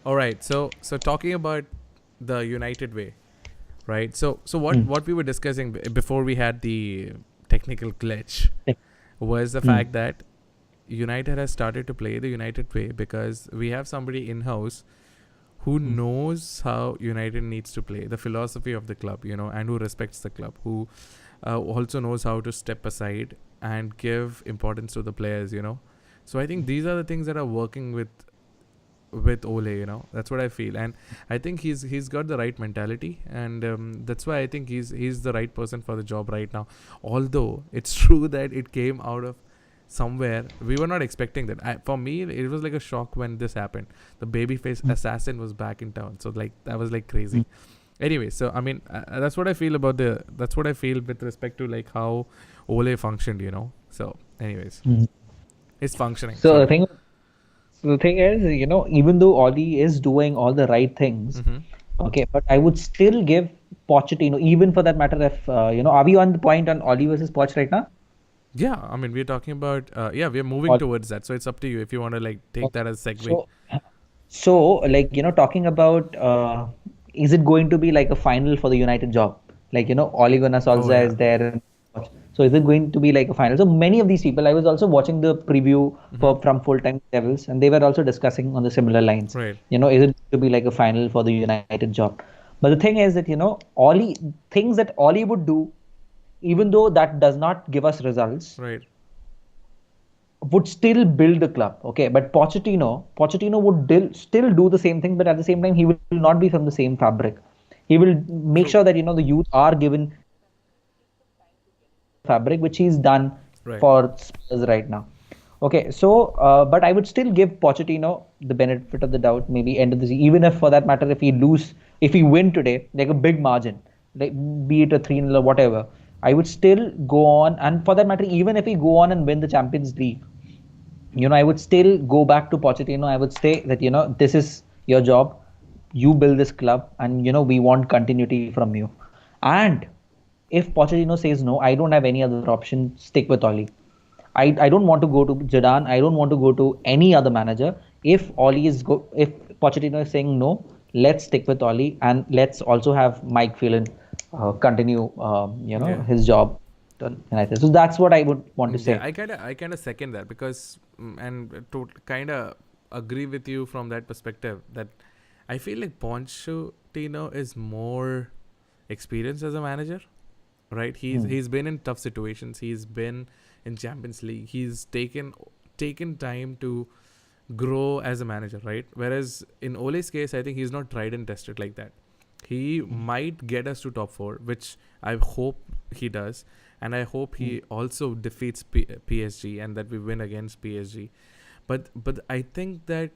All right. So talking about the United way, right? So what we were discussing before we had the technical glitch was the fact that United has started to play the United way because we have somebody in house who knows how United needs to play, the philosophy of the club, and who respects the club, who also knows how to step aside and give importance to the players. So I think these are the things that are working with Ole. That's what I feel, and I think he's got the right mentality, and that's why I think he's the right person for the job right now. Although it's true that it came out of somewhere we were not expecting that. For me, it was like a shock when this happened. The babyface assassin was back in town, so like that was like crazy. Anyway, so I mean, that's what I feel about that's what I feel with respect to like how Ole functioned. So anyways, it's functioning. So Sorry. the thing is, even though Oli is doing all the right things, Mm-hmm. okay, but I would still give Pochettino, even for that matter, if are we on the point on Oli versus Poch right now? Yeah, I mean, we're talking about, we're moving Oli. towards that. So it's up to you if you want to like take that as segue. So, so like talking about, is it going to be like a final for the United job? Like Ole Gunnar Oh Solskjaer yeah. is there, so is it going to be like a final? So many of these people, I was also watching the preview Mm-hmm. from Full Time Devils, and they were also discussing on the similar lines. Right. Is it to be like a final for the United job? But the thing is that Ole things that Ole would do, even though that does not give us results, Right. would still build the club. Okay, but Pochettino would still do the same thing, but at the same time, he will not be from the same fabric. He will make sure True. that the youth are given fabric, which he's done Right. for Spurs right now. Okay, so but I would still give Pochettino the benefit of the doubt. Maybe end of the season, even if for that matter, if he win today, like a big margin, like be it a 3-0 or whatever, I would still go on. And for that matter, even if we go on and win the Champions League, I would still go back to Pochettino. I would say that, this is your job. You build this club, and, we want continuity from you. And if Pochettino says no, I don't have any other option. Stick with Oli. I don't want to go to Zidane. I don't want to go to any other manager. If Pochettino is saying no, let's stick with Oli, and let's also have Mike Phelan continue, Yeah. his job done. So that's what I would want to Yeah, say. I kind of second that because, and to kind of agree with you from that perspective that I feel like Pochettino is more experienced as a manager, right? He's been in tough situations. He's been in Champions League. He's taken time to grow as a manager, right? Whereas in Ole's case, I think he's not tried and tested like that. He might get us to top four, which I hope he does, and I hope he also defeats PSG and that we win against PSG. But I think that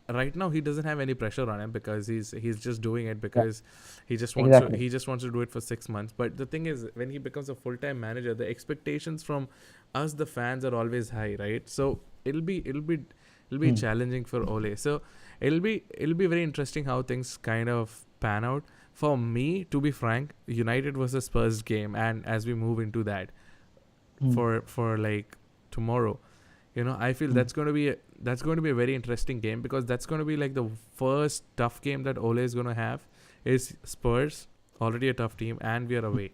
right now he doesn't have any pressure on him because he's just doing it Yeah, because exactly. he just wants to do it for 6 months. But the thing is, when he becomes a full-time manager, the expectations from us, the fans, are always high, right? So it'll be challenging for Ole. So it'll be very interesting how things kind of pan out. For me, to be frank, United versus Spurs game, and as we move into that for like tomorrow, I feel that's going to be a very interesting game because that's going to be like the first tough game that Ole is going to have is Spurs, already a tough team, and we are away.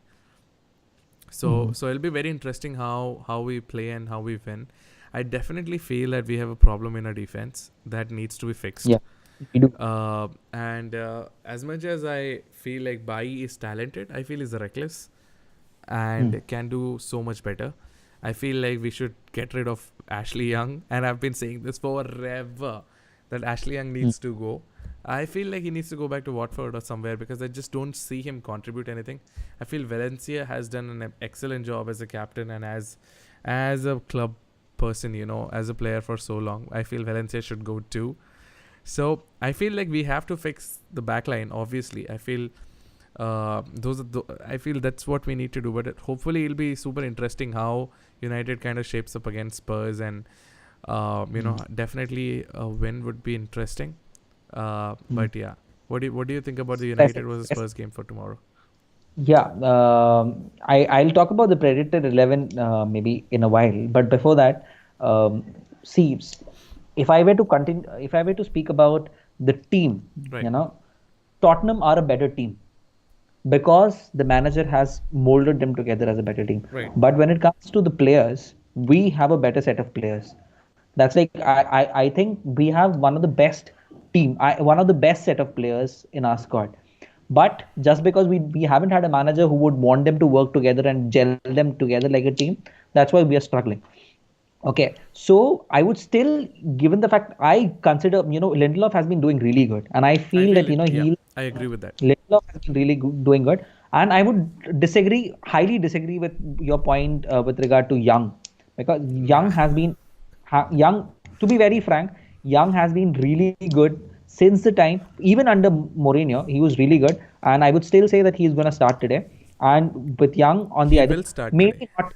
So it'll be very interesting how we play and how we win. I definitely feel that we have a problem in our defense that needs to be fixed. Yeah, we do. And as much as I feel like Bailly is talented, I feel he's reckless and can do so much better. I feel like we should get rid of Ashley Young, and I've been saying this forever that Ashley Young needs to go. I feel like he needs to go back to Watford or somewhere because I just don't see him contribute anything. I feel Valencia has done an excellent job as a captain and as a club person, as a player for so long. I feel Valencia should go too. So I feel like we have to fix the backline. Obviously, I feel I feel that's what we need to do. But hopefully, it'll be super interesting how United kind of shapes up against Spurs, and definitely a win would be interesting. But yeah, what do you think about the Yes, United versus yes. Spurs game for tomorrow? Yeah, I'll talk about the Predator 11 maybe in a while, but before that, see, if I were to continue, if I were to speak about the team, Right. you know, Tottenham are a better team because the manager has molded them together as a better team. Right. But when it comes to the players, we have a better set of players. That's like I think we have one of the best one of the best set of players in our squad. But just because we haven't had a manager who would want them to work together and gel them together like a team, that's why we are struggling. Okay, so I would still, given the fact I consider, Lindelof has been doing really good, and I I feel that, feel it. Yeah, I agree with that. Lindelof has been really doing good, and I would highly disagree with your point with regard to Young, because Nah. Young has been, Young, to be very frank, Young has been really good since the time, even under Mourinho, he was really good, and I would still say that he's going to start today. And with Young on the He other, will start today. maybe not,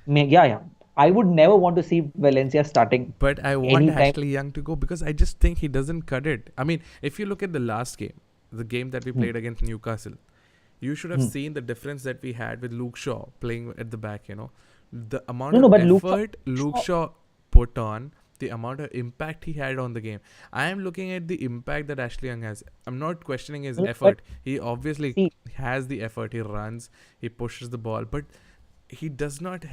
yeah, yeah. I would never want to see Valencia starting But I want anytime. Ashley Young to go because I just think he doesn't cut it. I mean, if you look at the last game, the game that we Hmm. played against Newcastle, you should have Hmm. seen the difference that we had with Luke Shaw playing at the back, The amount No, of no, but effort Luke Shaw put on, the amount of impact he had on the game. I am looking at the impact that Ashley Young has. I'm not questioning his but effort. He obviously see, has the effort. He runs, he pushes the ball, but he does not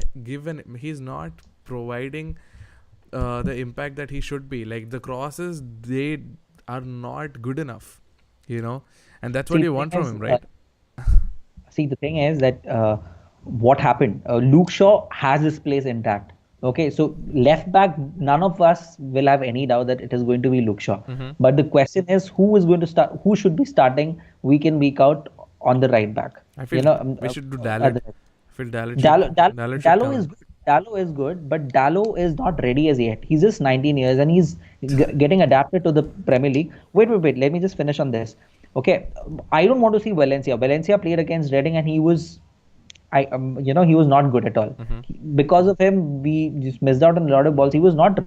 he's not providing the impact that he should be. Like the crosses, they are not good enough, you know, and that's what see, you the thing want from is, him, right? the thing is that what happened? Luke Shaw has his place intact. Okay, so left back, none of us will have any doubt that it is going to be Luke Shaw. Mm-hmm. But the question is, who is going to start? Who should be starting week in week out on the right back? I feel we should do At Dallet. the, I feel Dallet should Dallo, Dallo, Dallet should Dallo come is in. good. Dallo is good, but Dallo is not ready as yet. He's just 19 years and he's getting adapted to the Premier League. Wait, wait, wait. Let me just finish on this. Okay, I don't want to see Valencia. Valencia played against Reading and he was, he was not good at all. Mm-hmm. Because of him, we just missed out on a lot of balls. He was not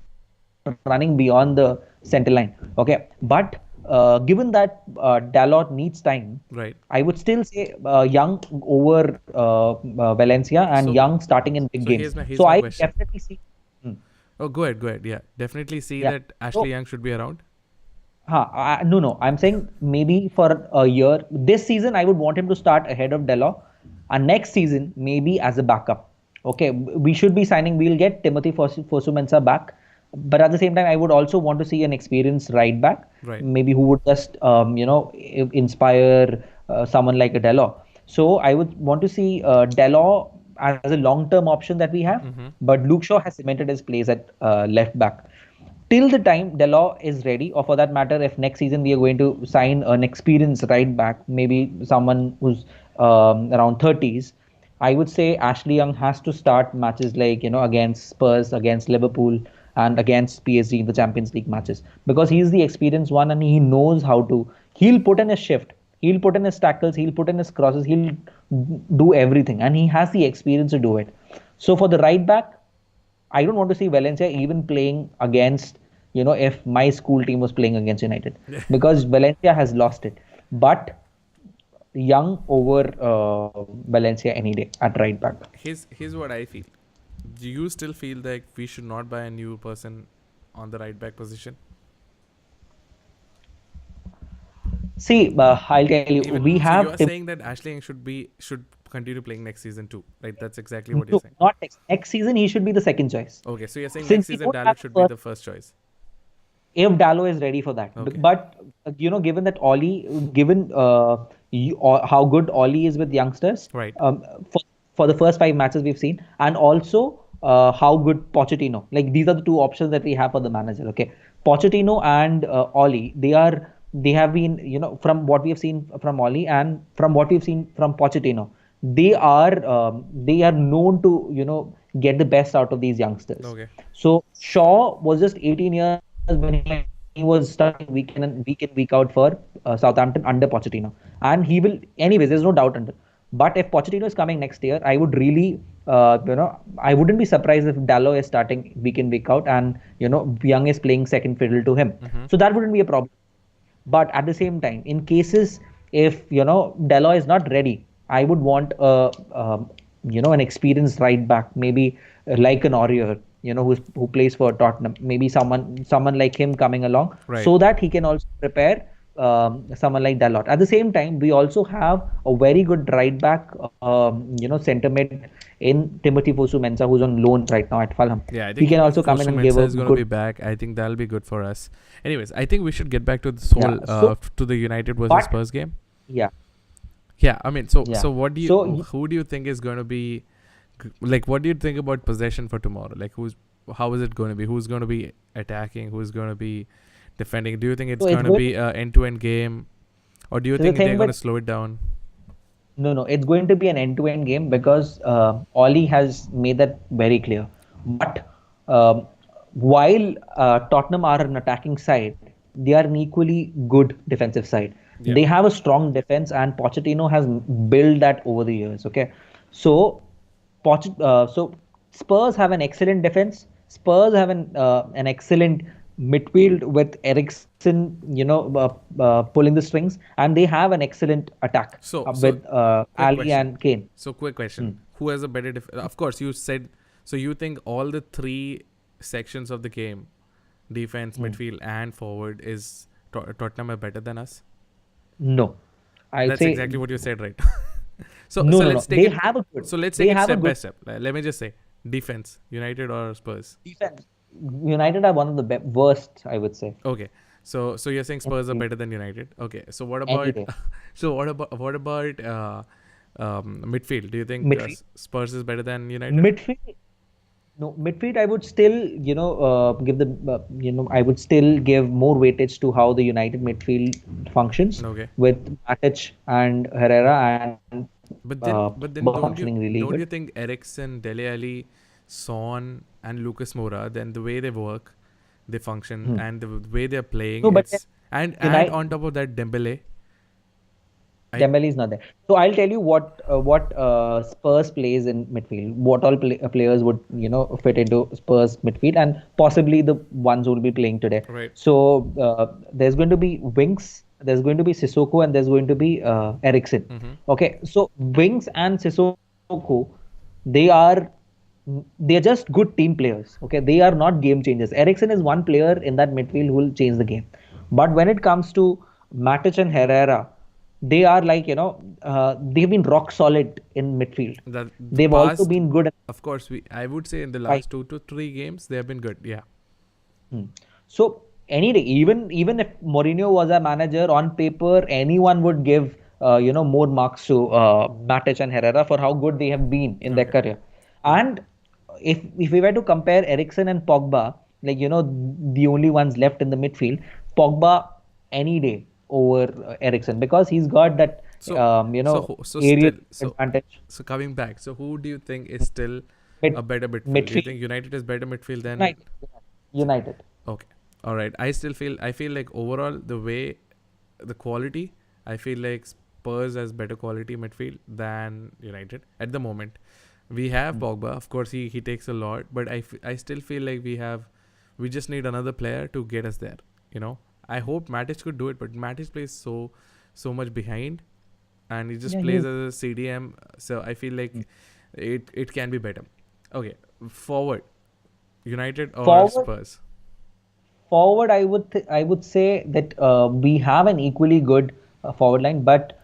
running beyond the center line. Okay, but given that Dalot needs time, Right. I would still say Young over Valencia and So Young starting in big so games. here's So my I question. definitely see. Hmm, Oh, go ahead. Yeah, definitely see yeah. that Ashley So, Young should be around. no, no. I'm saying maybe for a year. This season, I would want him to start ahead of Delo, and next season maybe as a backup. Okay, we should be signing. We'll get Timothy Fosu-Mensah back, but at the same time, I would also want to see an experienced right back, Right. maybe who would just inspire someone like a Delo. So I would want to see Delo as a long-term option that we have, Mm-hmm. but Luke Shaw has cemented his place at left back till the time Delaw is ready, or for that matter, if next season we are going to sign an experienced right back, maybe someone who's around 30s, I would say Ashley Young has to start matches like against Spurs, against Liverpool, and against PSG in the Champions League matches because he's the experienced one and he knows how to. He'll put in his shift. He'll put in his tackles. He'll put in his crosses. He'll do everything, and he has the experience to do it. So for the right back, I don't want to see Valencia even playing against, if my school team was playing against United because Valencia has lost it. But Young over Valencia any day at right back. Here's what I feel. Do you still feel like we should not buy a new person on the right back position? See, I'll tell you, Even we so, you have are saying that Ashley Young should continue playing next season too, right? That's exactly what you're no, saying. not next season. He should be the second choice Okay, so you're saying next since we season don't have Dallet a should be first. the first choice. If Dallo is ready for that. Okay. But given that Ollie, given how good Ollie is with youngsters, Right. for the first 5 matches we've seen, and also how good Pochettino. Like these are the two options that we have for the manager. Okay, Pochettino and Ollie, they have been from what we have seen from Ollie and from what we've seen from Pochettino, they are known to get the best out of these youngsters. Okay. So Shaw was just 18 years when he was starting week in week out for Southampton under Pochettino, and he will anyways. There's no doubt under. But if Pochettino is coming next year, I would really, I wouldn't be surprised if Dallo is starting week in week out, and Young is playing second fiddle to him. Mm-hmm. So that wouldn't be a problem. But at the same time, in cases if Dallo is not ready, I would want an experienced right back, maybe like an Aurier who plays for Tottenham. Maybe someone like him coming along, Right. so that he can also prepare someone like Dalot. At the same time, we also have a very good right back, centre mid in Timothy Fosu-Mensah, who's on loan right now at Fulham. Yeah, I He think can also come in Fosu and give Mensah a is going to be good. back. I think that'll be good for us. Anyways, I think we should get back to this Yeah. whole So, to the United versus but Spurs game. yeah, Yeah, I mean, so yeah. what do So you who do you think is going to be like? What do you think about possession for tomorrow? Like, how is it going to be? Who's going to be attacking? Who's going to be defending? Do you think it's it's going to going. be a end-to-end game, or do you So the think they're thing going with to slow it down? No, it's going to be an end-to-end game because Oli has made that very clear. But um, while Tottenham are an attacking side, they are an equally good defensive side. Yeah. They have a strong defense, and Pochettino has built that over the years. Okay, so so Spurs have an excellent defense. Spurs have an excellent midfield with Eriksen, pulling the strings, and they have an excellent attack So with quick Ali question. and Kane. So quick Hmm. question. Who has a better of course you said so you think all the three sections of the game, defense, Hmm. midfield and forward is Tottenham are better than us? No, I'd That's say exactly what you said, right? no, So no, no. let's take it so let's They take it have a step by good step. Let me just say defense, United or Spurs. defense. United are one of the worst, I would say, Okay. So you're saying Spurs are any better than United? Okay. So what any about day. so what about midfield? Do you think Midfield, Spurs is better than United? midfield. No, midfield. I would still, I would still give more weightage to how the United midfield functions Okay. with Matic and Herrera, and But both then functioning really good. don't you think Ericsson, Dele Alli, Son and Lucas Moura, then the way they work, they function Hmm. and the way they're playing, No, but then it's and United. on top of that Dembele, I Dembele is not there. So I'll tell you what Spurs plays in midfield. What all players would fit into Spurs midfield, and possibly the ones who will be playing today. right. So there's going to be Winks, there's going to be Sissoko, and there's going to be Eriksen. Mm-hmm. Okay, so Winks and Sissoko, they are they're just good team players. Okay, they are not game changers. Eriksen is one player in that midfield who will change the game. But when it comes to Matic and Herrera, they are like they've been rock solid in midfield. The They've also past, been good at of course, I would say in the fight. last 2 to 3 games they have been good. Yeah. Hmm. So any day, even if Mourinho was a manager on paper, anyone would give more marks to Matic and Herrera for how good they have been in their Okay. career. And if we were to compare Eriksen and Pogba, like the only ones left in the midfield, Pogba any day over Eriksen, because he's got that So aerial still advantage. so coming back. So who do you think is still Mid a better midfield? Do you midfield, think United is better midfield than United, United. okay. All right. I feel like overall the way the quality, I feel like Spurs has better quality midfield than United at the moment. We have Hmm. Pogba, of course he takes a lot, but I still feel like we just need another player to get us there, you know. I hope Matic could do it, but Matic plays so much behind and he just Yeah, plays he's as a CDM, so I feel like it can be better. Okay, forward, United or forward. Spurs? Forward, I would say that we have an equally good forward line, but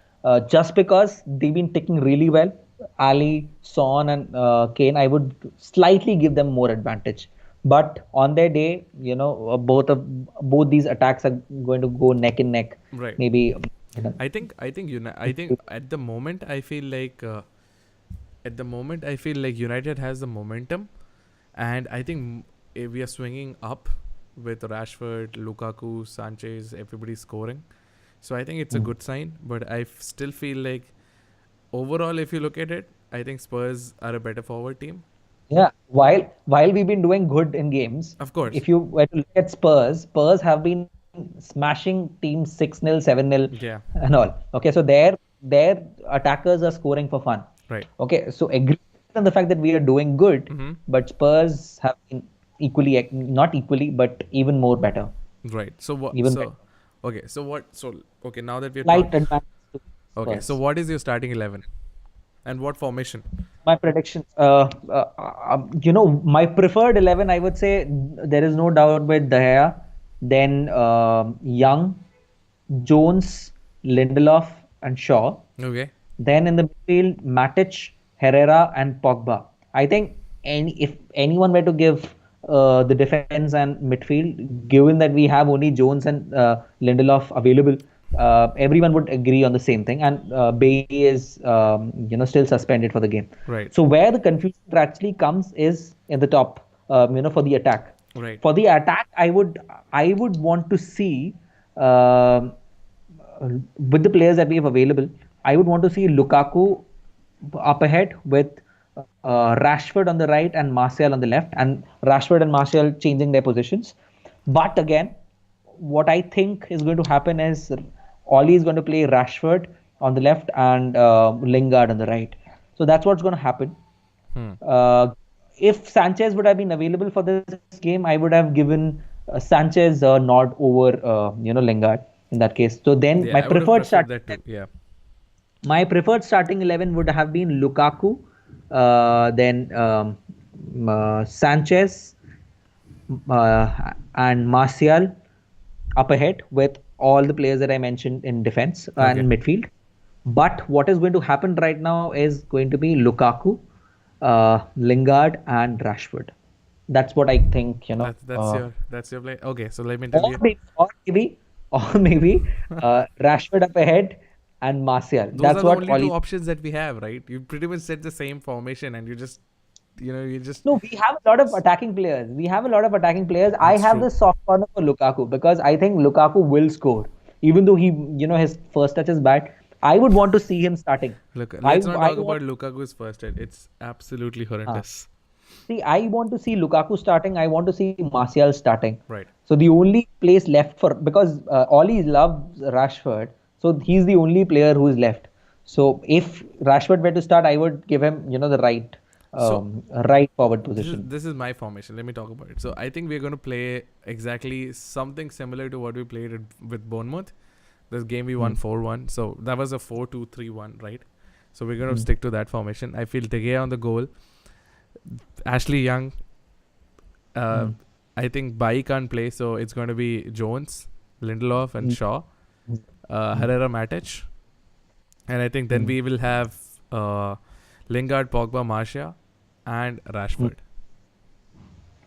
just because they've been ticking really well, Ali, Son, and Kane, I would slightly give them more advantage. But on their day, both these attacks are going to go neck and neck. Right. Maybe I think at the moment I feel like United has the momentum, and I think we are swinging up with Rashford, Lukaku, Sanchez, everybody scoring. So I think it's a Hmm. good sign, but still feel like overall, if you look at it, I think Spurs are a better forward team. Yeah, while we've been doing good in games, Of course, if you were to look at Spurs have been smashing teams 6-0, 7-0, yeah, and all. Okay, so their attackers are scoring for fun. right. Okay, so agree on the fact that we are doing good, Mm-hmm. but Spurs have been not equally, but even more better, Right. So what? even better. Okay. So what? So okay. Now that we're Slight talking. advantage to Okay. So Spurs. what is your starting 11, and what formation? My predictions. My preferred 11, I would say there is no doubt with De Gea, then Young, Jones, Lindelof, and Shaw. Okay. Then in the midfield, Matic, Herrera, and Pogba. I think if anyone were to give the defense and midfield, given that we have only Jones and Lindelof available, everyone would agree on the same thing. And Bailey is still suspended for the game. Right. So where the confusion actually comes is in the top, for the attack. Right. For the attack, I would want to see. um with the players that we have available, I would want to see Lukaku up ahead with Rashford on the right and Martial on the left, and Rashford and Martial changing their positions. But again, what I think is going to happen is Oli is going to play Rashford on the left and Lingard on the right. So that's what's going to happen. Hmm. If Sanchez would have been available for this game, I would have given Sanchez a nod over Lingard in that case. So then Yeah, I would have preferred that too. Yeah. my preferred starting 11 would have been Lukaku, then Sanchez, and Martial up ahead with all the players that I mentioned in defense Okay. and midfield. But what is going to happen right now is going to be Lukaku, Lingard, and Rashford. That's what I think. That's your play. Okay, so let me tell Or you. maybe, or maybe, or maybe Rashford up ahead and Martial. Those are That's the what only two Oli. options that we have, right? You pretty much set the same formation, and you just. No, we have a lot of attacking players. We have a lot of attacking players. I That's have true. the soft corner for Lukaku because I think Lukaku will score, even though his first touch is bad. I would want to see him starting. Look, I let's not I talk want about Lukaku's first hit. It's absolutely uh, horrendous. see. I want to see Lukaku starting. I want to see Martial starting. Right. So the only place left for because Oli loves Rashford, so he's the only player who is left. So if Rashford were to start, I would give him the So right forward this is position. this is my formation. Let me talk about it. So I think we're going to play exactly something similar to what we played with Bournemouth. This game we won Hmm. 4-1. So that was a 4-2-3-1, right? So we're going to Hmm. stick to that formation. I feel De Gea on the goal. Ashley Young. Uh, Hmm. I think Bai can't play, so it's going to be Jones, Lindelof, and Hmm. Shaw. Hmm. Herrera, Matic. And I think then Hmm. we will have Lingard, Pogba, Martial, and Hmm. Rashford.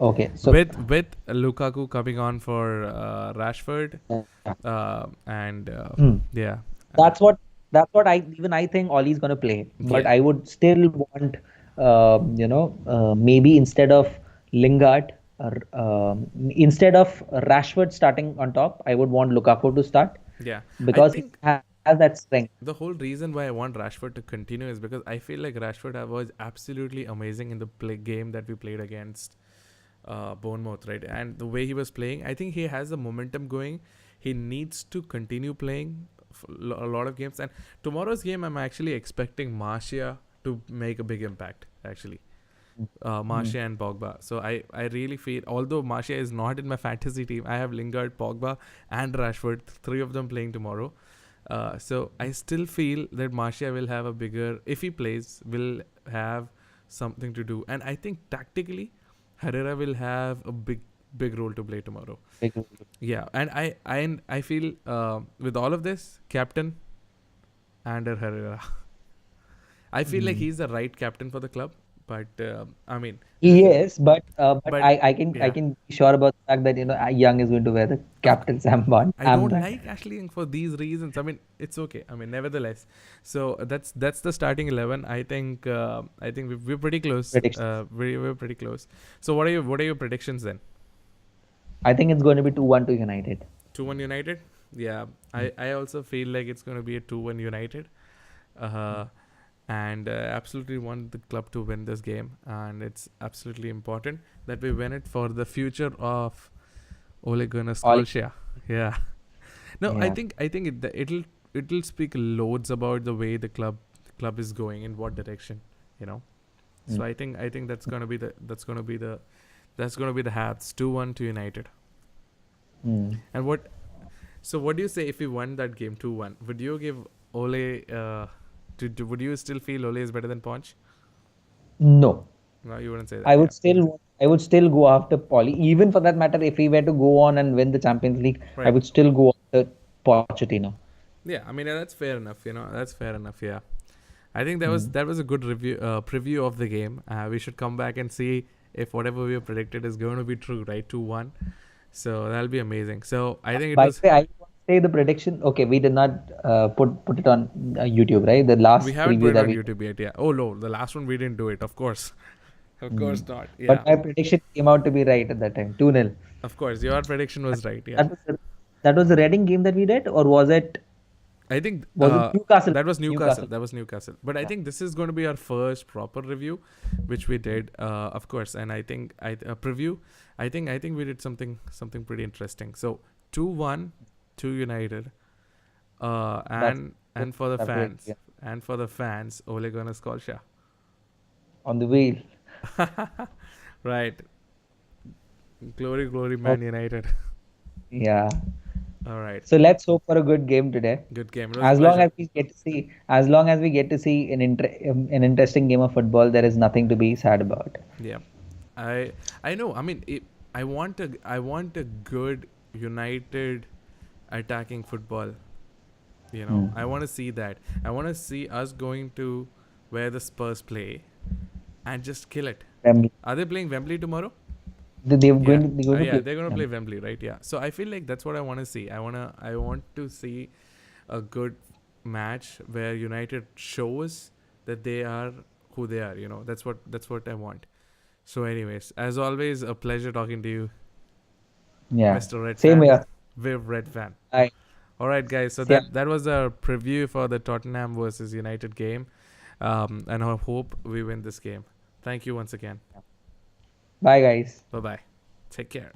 Okay, so With Lukaku coming on for Rashford, yeah. and Hmm. yeah, uh, that's what that's what I think Ollie's gonna play. But yeah, I would still want maybe instead of Rashford starting on top, I would want Lukaku to start yeah. I because he think has that strength. the whole reason why I want Rashford to continue is because I feel like Rashford was absolutely amazing in the game that we played against Bournemouth, right? And the way he was playing, I think he has the momentum going. He needs to continue playing a lot of games. And tomorrow's game, I'm actually expecting Martial to make a big impact, actually. Hmm. Martial and Pogba. So I really feel, although Martial is not in my fantasy team, I have Lingard, Pogba, and Rashford, three of them playing tomorrow. So I still feel that Martial will have a bigger, if he plays, will have something to do. And I think tactically, Herrera will have a big role to play tomorrow. Big- Yeah, and I feel with all of this, captain Ander Herrera. I feel like Hmm. he's the right captain for the club, but I mean, this He is is, but but I yeah. can be sure about the fact that Young is going to wear the Of captain's I don't armband. like Ashley Young for these reasons. I mean, it's okay. I mean, nevertheless. So that's the starting 11. I think we're pretty close. Predictions. We're pretty close. So what are your predictions then? I think it's going to be 2-1 to United. 2-1 United. Yeah, I also feel like it's going to be a 2-1 United. Uh, and absolutely want the club to win this game, and it's absolutely important that we win it for the future of Ole Gunnar All Solskjaer. Yeah. No, I yeah. think it'll speak loads about the way the club is going, in what direction, you know. Mm. So I think that's gonna be the Hats 2-1 to United. Mm. And what do you say if we won that game 2-1? Would you give Ole would you still feel Ole is better than Ponch? No, No, you wouldn't say that. I Yeah. would still go after Polly. Even for that matter, if he were to go on and win the Champions League, I Right. would still go after Pochettino. Yeah. I mean, that's fair enough. That's fair enough. Yeah. I think that was Mm. that was a good preview of the game. We should come back and see if whatever we have predicted is going to be true. Right, 2-1. So that'll be amazing. So I think it By was. the way, I want to say the prediction. Okay, we did not put it on YouTube, right? The We last haven't put preview it that on we. YouTube yet. Yeah. Oh no, the last one we didn't do it. Of course. Of Mm. course not. But Yeah. my prediction came out to be right at that time. 2-0. Of course, your prediction was right. Yeah. That was the Reading game that we did, or I think was it Newcastle? that was Newcastle. Newcastle. That was Newcastle. But I Yeah. think this is going to be our first proper review, which we did, of course. And I think preview. I think we did something pretty interesting. So 2-1 to United, That's and for the separate, fans, yeah. Ole Gunnar Solskjaer. On the wheel. Right. Glory, glory, Oh, Man United. yeah. All right. So let's hope for a good game today. Good game. It was a As long pleasure. as we get to see, as long as we get to see an interesting game of football, there is nothing to be sad about. Yeah. I I know. I mean, I want a good United attacking football. Hmm. I want to see that. I want to see us going to where the Spurs play and just kill it. Wembley. Are they playing Wembley tomorrow? Yeah. They're going to Yeah, play they're gonna play them. Wembley, right? Yeah. So I feel like that's what I want to see. I want to see a good match where United shows that they are who they are. That's what I want. So, anyways, as always, a pleasure talking to you, Yeah. Mr. Red Same Fan, here. Viv Red Fan. I All right, guys. So Yeah. that was a preview for the Tottenham versus United game, and I hope we win this game. Thank you once again. Bye, guys. Bye bye. Take care.